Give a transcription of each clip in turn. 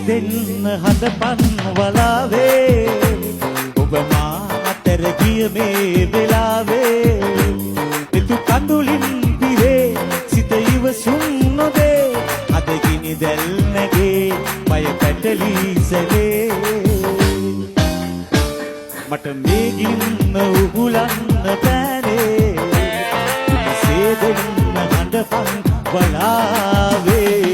දෙන්න හදපන් වලාවේ ඔබ මා අතර ගිය මේ වෙලාවේ නිතු කඳුලින් පිරේ සිත ඉවසුම් නොදේ අද ගිනි දැල් නැගේ පය පැටලි සැලේ මට මේ ගින්න උහුලන්න බෑනේ සේදෙන්න හඬපන් වලාවේ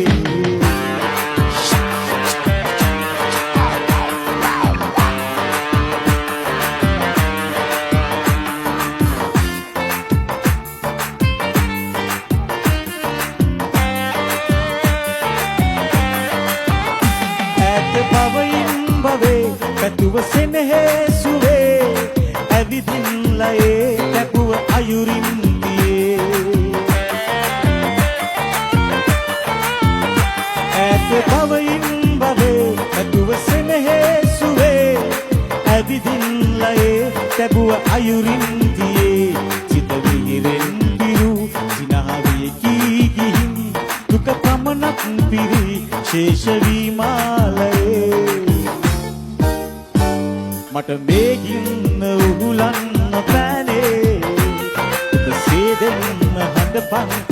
පැතුව සෙනෙහසුවේ ඇවිදින්ලයේ කැපුව අයුරින් දියේ ඇත බවයින් බවේ පැතුව සෙනෙහසුවේ ඇවිදින්ලයේ කැපුව අයුරින් දියේ සිත විහිරෙන් පිරු සිනහවිය කී ගිහින් දුක පමණක් පිරි ශේෂ වී මාලයේ මට මේ ගින්න උහුලන්න බෑනේ ඔබ සේදෙන්න හඬපන්